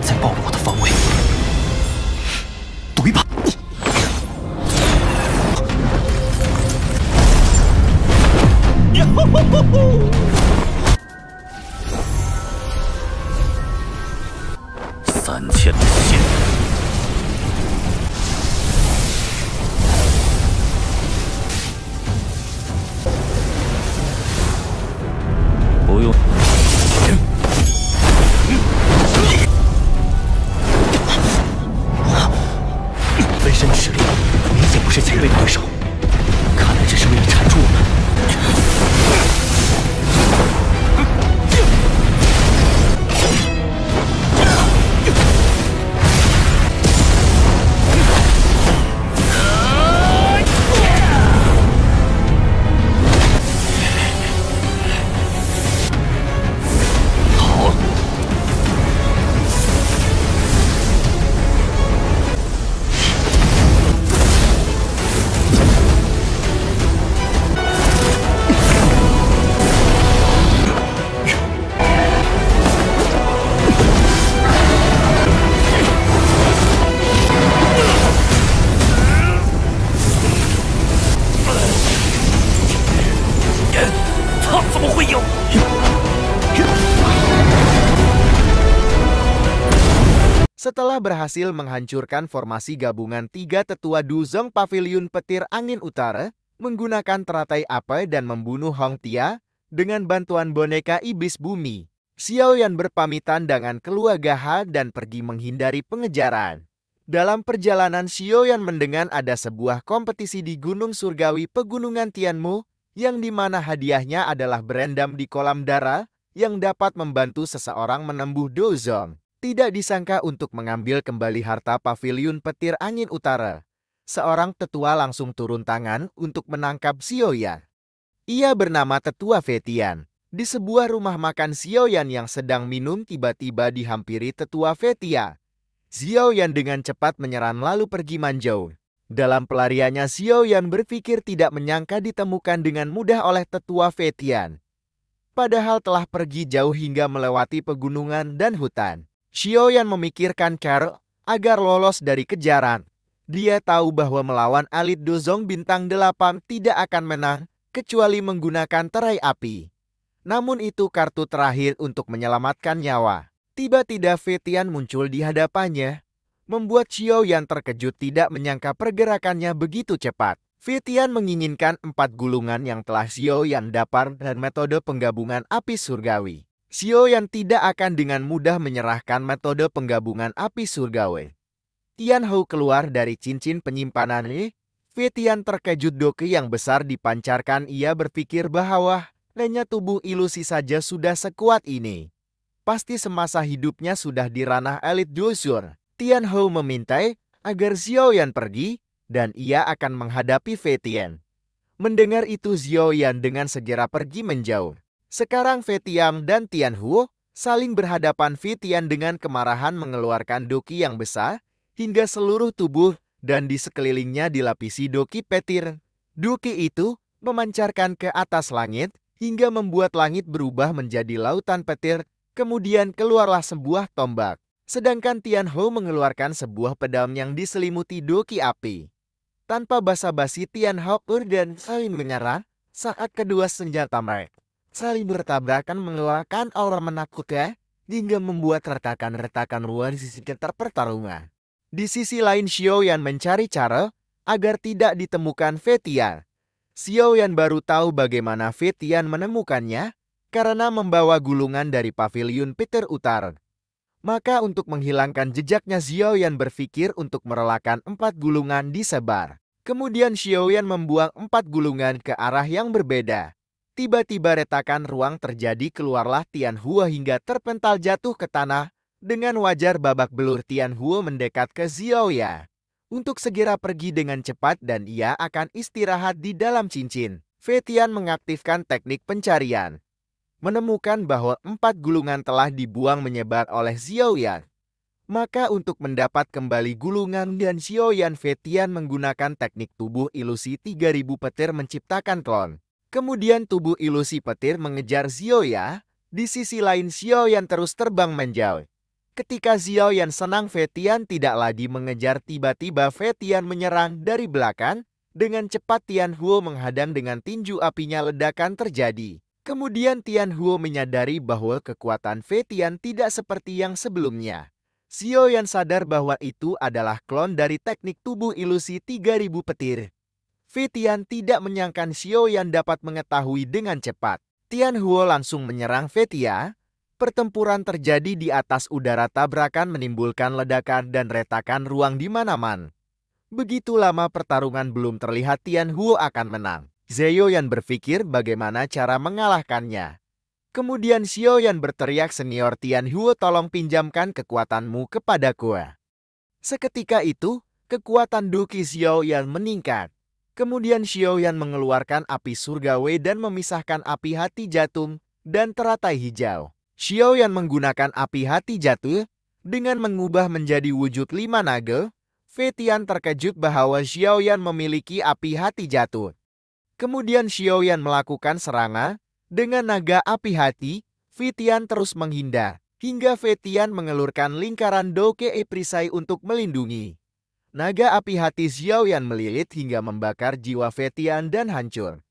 再暴露我的防卫。赌一把。3000的血。不用。分身的实力明显不是前辈的对手，看来只是为了缠住我们。 Setelah berhasil menghancurkan formasi gabungan 3 tetua Duzong Paviliun Petir Angin Utara, menggunakan teratai api dan membunuh Hong Tia dengan bantuan boneka iblis bumi, Xiao Yan berpamitan dengan keluarga Ha dan pergi menghindari pengejaran. Dalam perjalanan, Xiao Yan mendengar ada sebuah kompetisi di Gunung Surgawi Pegunungan Tianmu, yang dimana hadiahnya adalah berendam di kolam darah yang dapat membantu seseorang menempuh Dozong. Tidak disangka untuk mengambil kembali harta Paviliun Petir Angin Utara, seorang tetua langsung turun tangan untuk menangkap Xiao Yan. Ia bernama Tetua Fetian. Di sebuah rumah makan, Xiao Yan yang sedang minum tiba-tiba dihampiri Tetua Fetian. Xiao Yan dengan cepat menyerang lalu pergi menjauh. Dalam pelariannya, Xiao Yan berpikir tidak menyangka ditemukan dengan mudah oleh Tetua Fetian. Padahal telah pergi jauh hingga melewati pegunungan dan hutan. Xiao Yan memikirkan cara agar lolos dari kejaran. Dia tahu bahwa melawan elit Dozong Bintang 8 tidak akan menang, kecuali menggunakan terai api. Namun itu kartu terakhir untuk menyelamatkan nyawa. Tiba-tiba Fetian muncul di hadapannya, membuat Xiao Yan terkejut tidak menyangka pergerakannya begitu cepat. Fetian menginginkan 4 gulungan yang telah Xiao Yan dapat dan metode penggabungan api surgawi. Xiao Yan tidak akan dengan mudah menyerahkan metode penggabungan api surgawi. Tian Hou keluar dari cincin penyimpanannya. Fetian terkejut doki yang besar dipancarkan. Ia berpikir bahwa hanya tubuh ilusi saja sudah sekuat ini. Pasti semasa hidupnya sudah di ranah elit Dozor. Tian Hou meminta agar Xiao Yan pergi dan ia akan menghadapi Fetian. Mendengar itu, Xiao Yan dengan segera pergi menjauh. Sekarang Fetian dan Tian Hou saling berhadapan. Fetian dengan kemarahan mengeluarkan doki yang besar hingga seluruh tubuh dan di sekelilingnya dilapisi doki petir. Doki itu memancarkan ke atas langit hingga membuat langit berubah menjadi lautan petir. Kemudian keluarlah sebuah tombak. Sedangkan Tian Hou mengeluarkan sebuah pedang yang diselimuti doki api. Tanpa basa-basi, Tian Hou dan saling menyerang saat kedua senjata mereka saling bertabrakan mengeluarkan aura menakutkan hingga membuat retakan-retakan ruang di sisi pertarungan. Di sisi lain, Xiao Yan mencari cara agar tidak ditemukan Fetian. Xiao Yan baru tahu bagaimana Fetian menemukannya karena membawa gulungan dari Paviliun Petir Utara. Maka untuk menghilangkan jejaknya, Xiao Yan berpikir untuk merelakan 4 gulungan disebar. Kemudian Xiao Yan membuang 4 gulungan ke arah yang berbeda. Tiba-tiba retakan ruang terjadi, keluarlah Tian Hou hingga terpental jatuh ke tanah. Dengan wajar babak belur, Tian Hou mendekat ke Xiao Yan untuk segera pergi dengan cepat dan ia akan istirahat di dalam cincin. Fetian mengaktifkan teknik pencarian. Menemukan bahwa 4 gulungan telah dibuang menyebar oleh Xiao Yan. Maka untuk mendapat kembali gulungan dan Xiao Yan, Fetian menggunakan teknik tubuh ilusi 3000 petir menciptakan klon. Kemudian tubuh ilusi petir mengejar Xiao Yan. Di sisi lain, Xiao Yan terus terbang menjauh. Ketika Xiao Yan senang, Fei Tian tidak lagi mengejar. Tiba-tiba Fei Tian menyerang dari belakang. Dengan cepat Tian Huo menghadang dengan tinju apinya. Ledakan terjadi. Kemudian Tian Huo menyadari bahwa kekuatan Fei Tian tidak seperti yang sebelumnya. Xiao Yan sadar bahwa itu adalah klon dari teknik tubuh ilusi 3000 petir. Fei Tian tidak menyangka Xiao Yan dapat mengetahui dengan cepat. Tian Huo langsung menyerang Fei Tian. Pertempuran terjadi di atas udara. Tabrakan menimbulkan ledakan dan retakan ruang di mana-mana. Begitu lama pertarungan belum terlihat Tian Huo akan menang. Xiao Yan berpikir bagaimana cara mengalahkannya. Kemudian Xiao Yan berteriak, "Senior Tian Huo, tolong pinjamkan kekuatanmu kepadaku." Seketika itu, kekuatan Duki Xiao Yan meningkat. Kemudian Xiao Yan mengeluarkan api surgawi dan memisahkan api hati jatung dan teratai hijau. Xiao Yan menggunakan api hati jatuh dengan mengubah menjadi wujud 5 naga. Fei Tian terkejut bahwa Xiao Yan memiliki api hati jatuh. Kemudian Xiao Yan melakukan serangan dengan naga api hati. Fei Tian terus menghindar hingga Fei Tian mengelurkan lingkaran Doke Perisai untuk melindungi. Naga api hati Xiao Yan melilit hingga membakar jiwa Fei Tian dan hancur.